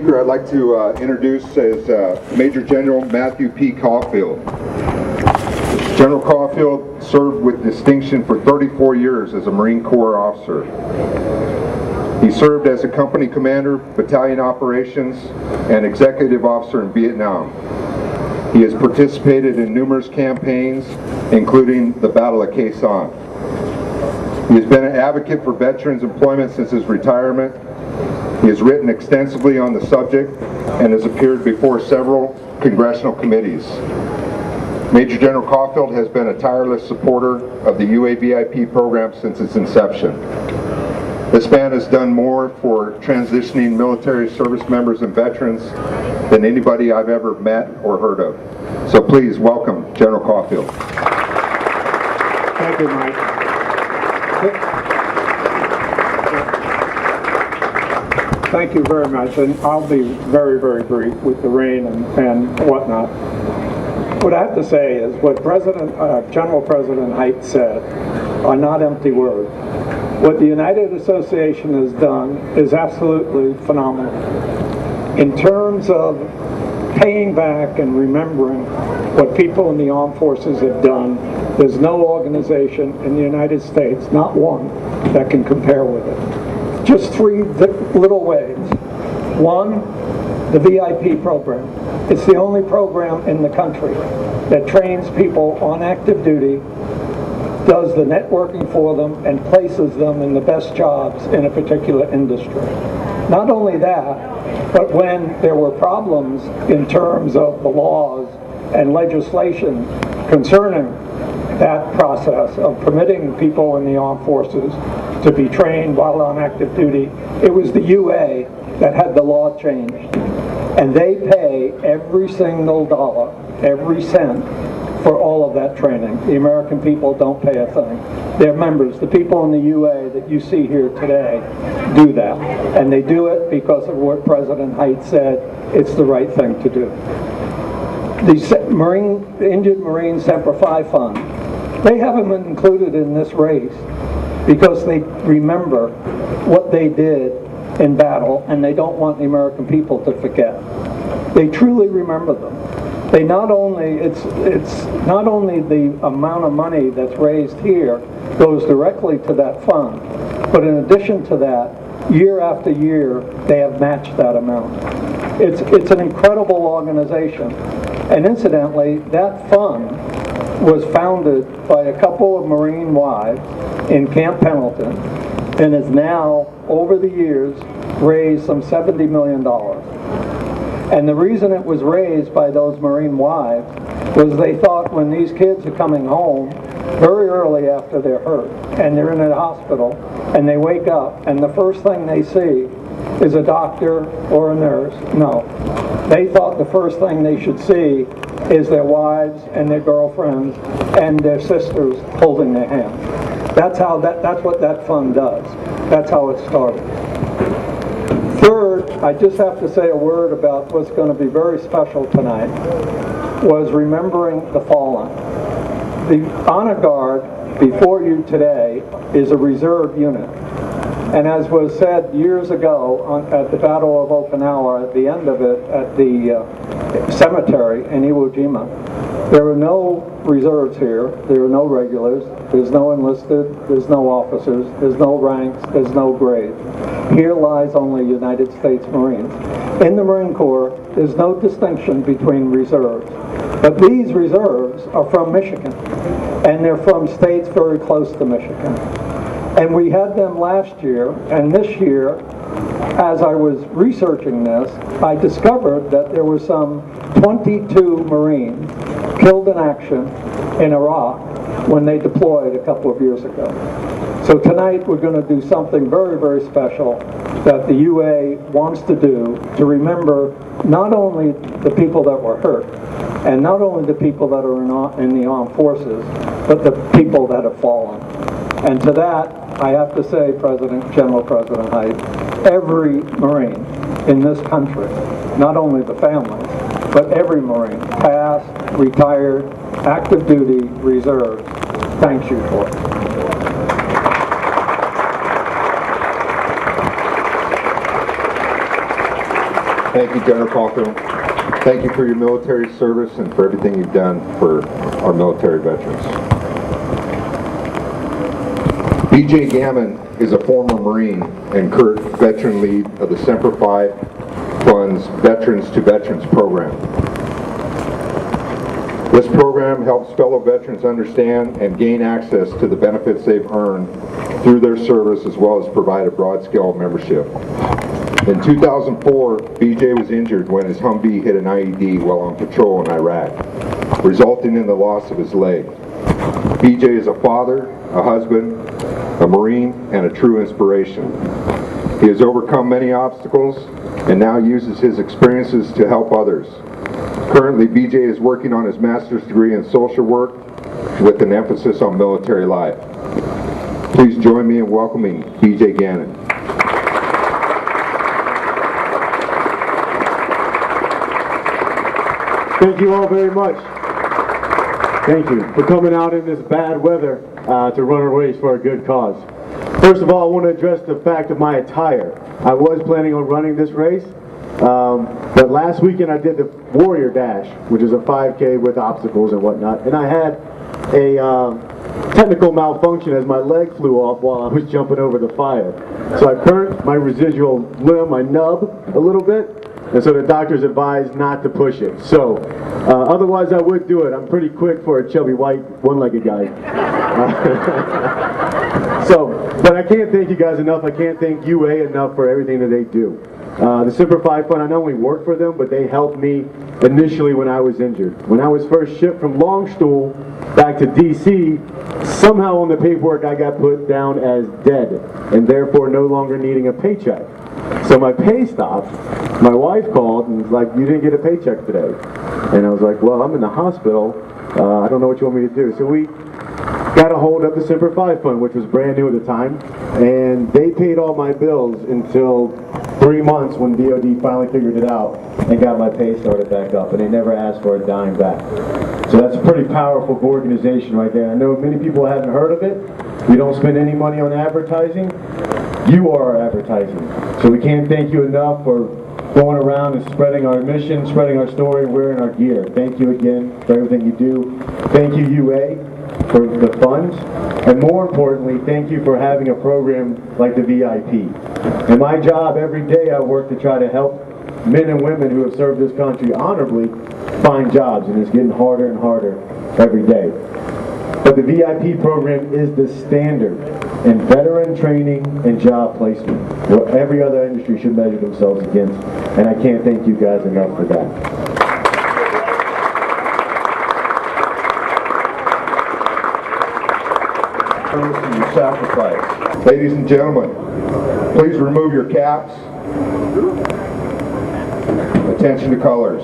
speaker I'd like to introduce is Major General Matthew P. Caulfield. General Caulfield served with distinction for 34 years as a Marine Corps officer. He served as a company commander, battalion operations, and executive officer in Vietnam. He has participated in numerous campaigns, including the Battle of Quezon San. He has been an advocate for veterans' employment since his retirement. He has written extensively on the subject and has appeared before several congressional committees. Major General Caulfield has been a tireless supporter of the UAVIP program since its inception. This man has done more for transitioning military service members and veterans than anybody I've ever met or heard of. So please welcome General Caulfield. Thank you, Mike. Thank you very much, and I'll be very, very brief with the rain and whatnot. What I have to say is what General President Haidt said are not empty words. What the United Association has done is absolutely phenomenal. In terms of paying back and remembering what people in the armed forces have done, there's no organization in the United States, not one, that can compare with it. Just three little ways. One, the VIP program. It's the only program in the country that trains people on active duty, does the networking for them, and places them in the best jobs in a particular industry. Not only that, but when there were problems in terms of the laws and legislation concerning that process of permitting people in the armed forces to be trained while on active duty, it was the UA that had the law changed. And they pay every single dollar, every cent, for all of that training. The American people don't pay a thing. Their members, the people in the UA that you see here today, do that. And they do it because of what President Haidt said, it's the right thing to do. The Injured Marine Semper Fi Fund, they haven't been included in this race because they remember what they did in battle, and they don't want the American people to forget. They truly remember them. They not only, it's not only the amount of money that's raised here goes directly to that fund, but in addition to that, year after year, they have matched that amount. It's an incredible organization. And incidentally, that fund was founded by a couple of Marine wives in Camp Pendleton, and has now, over the years, raised some $70 million. And the reason it was raised by those Marine wives was they thought when these kids are coming home very early after they're hurt, and they're in a hospital, and they wake up, and the first thing they see is a doctor or a nurse. No. They thought the first thing they should see is their wives and their girlfriends and their sisters holding their hands. That's what that fund does. That's how it started. Third, I just have to say a word about what's going to be very special tonight, was remembering the fallen. The Honor Guard before you today is a reserve unit. And as was said years ago at the Battle of Okinawa, at the end of it, at the cemetery in Iwo Jima, there are no reserves here, there are no regulars, there's no enlisted, there's no officers, there's no ranks, there's no grades. Here lies only United States Marines. In the Marine Corps, there's no distinction between reserves. But these reserves are from Michigan, and they're from states very close to Michigan. And we had them last year, and this year, as I was researching this, I discovered that there were some 22 Marines killed in action in Iraq when they deployed a couple of years ago. So tonight we're going to do something very, very special that the UA wants to do to remember not only the people that were hurt, and not only the people that are in the armed forces, but the people that have fallen. And to that, I have to say, General President Haidt, every Marine in this country, not only the families, but every Marine, past, retired, active duty, reserves, thanks you for it. Thank you, General Caulfield. Thank you for your military service and for everything you've done for our military veterans. B.J. Gammon is a former Marine and current veteran lead of the Semper Fi Fund's Veterans to Veterans program. This program helps fellow veterans understand and gain access to the benefits they've earned through their service, as well as provide a broad-scale membership. In 2004, BJ was injured when his Humvee hit an IED while on patrol in Iraq, resulting in the loss of his leg. BJ is a father, a husband, a Marine, and a true inspiration. He has overcome many obstacles and now uses his experiences to help others. Currently, BJ is working on his master's degree in social work with an emphasis on military life. Please join me in welcoming BJ Gannon. Thank you all very much. Thank you for coming out in this bad weather to run a race for a good cause. First of all, I want to address the fact of my attire. I was planning on running this race, but last weekend I did the Warrior Dash, which is a 5K with obstacles and whatnot, and I had a technical malfunction as my leg flew off while I was jumping over the fire. So I burnt my residual limb, my nub, a little bit, and so the doctors advised not to push it. So otherwise I would do it. I'm pretty quick for a chubby white one-legged guy. But I can't thank you guys enough. I can't thank UA enough for everything that they do. The Semper Fi Fund, I not only work for them, but they helped me initially when I was injured. When I was first shipped from Longstool back to DC, somehow on the paperwork I got put down as dead, and therefore no longer needing a paycheck. So my pay stopped. My wife called and was like, "You didn't get a paycheck today." And I was like, "Well, I'm in the hospital. I don't know what you want me to do." So we got a hold of the Semper Fi Fund, which was brand new at the time, and they paid all my bills until 3 months when DOD finally figured it out and got my pay started back up, and they never asked for a dime back. So that's a pretty powerful organization right there. I know many people haven't heard of it. We don't spend any money on advertising. You are our advertising. So we can't thank you enough for going around and spreading our mission, spreading our story, wearing our gear. Thank you again for everything you do. Thank you, UA, for the funds. And more importantly, thank you for having a program like the VIP. In my job, every day I work to try to help men and women who have served this country honorably find jobs, and it's getting harder and harder every day. But the VIP program is the standard in veteran training and job placement, what every other industry should measure themselves against, and I can't thank you guys enough for that. And your sacrifice. Ladies and gentlemen, please remove your caps. Attention to colors.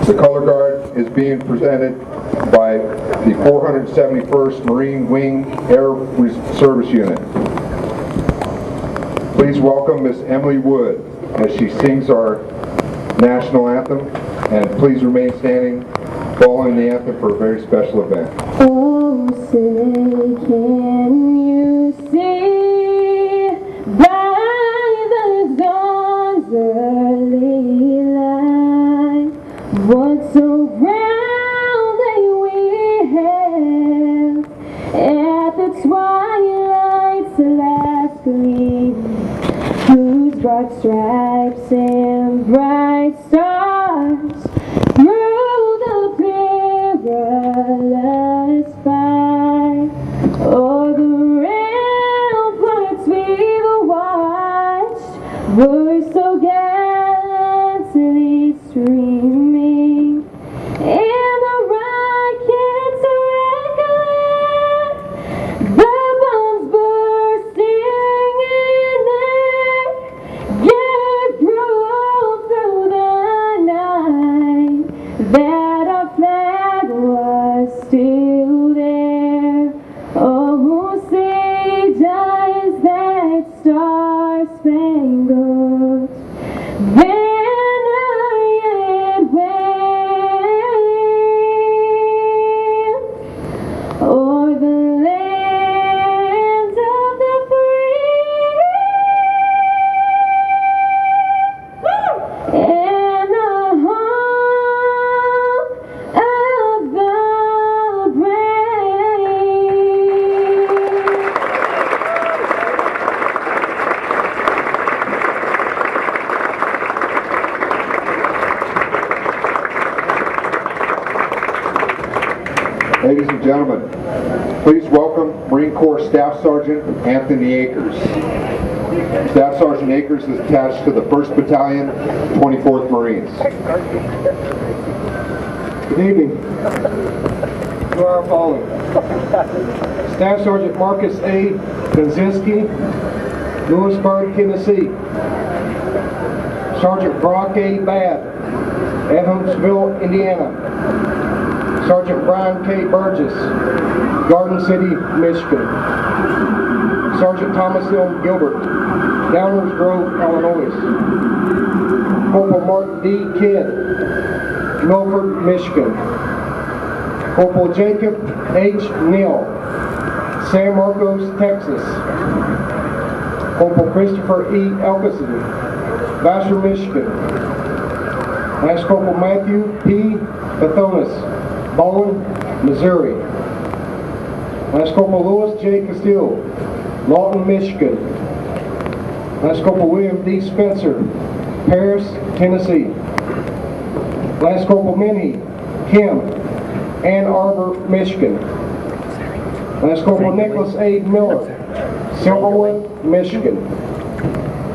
The color guard is being presented by the 471st Marine Wing Air Service Unit. Please welcome Miss Emily Wood as she sings our national anthem, and please remain standing following the anthem for a very special event. Oh, say, can you see by the dawn's early light what so proudly we hailed at the twilight's last gleam, whose broad stripes and bright stars through the perilous fight, oh, the ramparts we've watched were so gallantly streaming, and the rockets rattling, the bombs bursting in air, gave proof through the night that our flag was still there. Oh, say does that star-spangled in the hall of the brave. Ladies and gentlemen, please welcome Marine Corps Staff Sergeant Anthony Akers. Staff Sergeant Akers is attached to the 1st Battalion, 24th Marines. Good evening. To our following. Staff Sergeant Marcus A. Gonzinski, Lewisburg, Tennessee. Sergeant Brock A. Badd, Evansville, Indiana. Sergeant Brian K. Burgess, Garden City, Michigan. Sergeant Thomas L. Gilbert, Downers Grove, Illinois. Corporal Martin D. Kidd, Milford, Michigan. Corporal Jacob H. Neal, San Marcos, Texas. Corporal Christopher E. Elkison, Vassar, Michigan. Last Corporal Matthew P. Bathonis, Bowling, Missouri. Last Corporal Louis J. Castile, Lawton, Michigan. Last Corporal William D. Spencer, Paris, Tennessee. Last Corporal Minnie Kim, Ann Arbor, Michigan. Last Corporal Nicholas A. Miller, Silverwood, Michigan.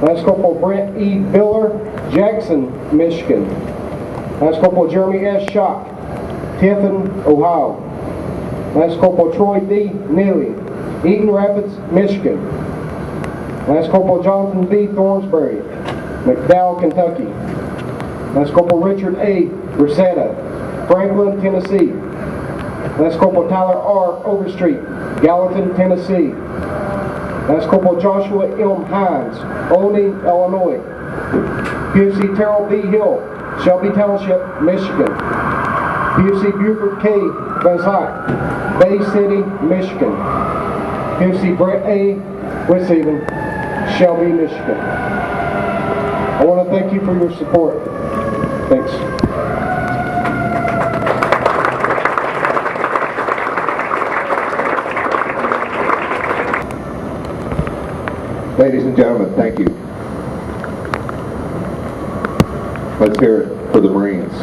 Last Corporal Brent E. Biller, Jackson, Michigan. Last Corporal Jeremy S. Schock, Tiffin, Ohio. Last Corporal Troy D. Neely, Eaton Rapids, Michigan. Last Corporal Jonathan B. Thornsbury, McDowell, Kentucky. Last Corporal Richard A. Rosetta, Franklin, Tennessee. Last Corporal Tyler R. Overstreet, Gallatin, Tennessee. Last Corporal Joshua M. Hines, Olney, Illinois. PFC Terrell B. Hill, Shelby Township, Michigan. PFC Buford K. Van Zyk, Bay City, Michigan. PFC Brett A. Wisshaven, Shelby, Michigan. I want to thank you for your support. Thanks. Ladies and gentlemen, thank you. Let's hear it for the Marines.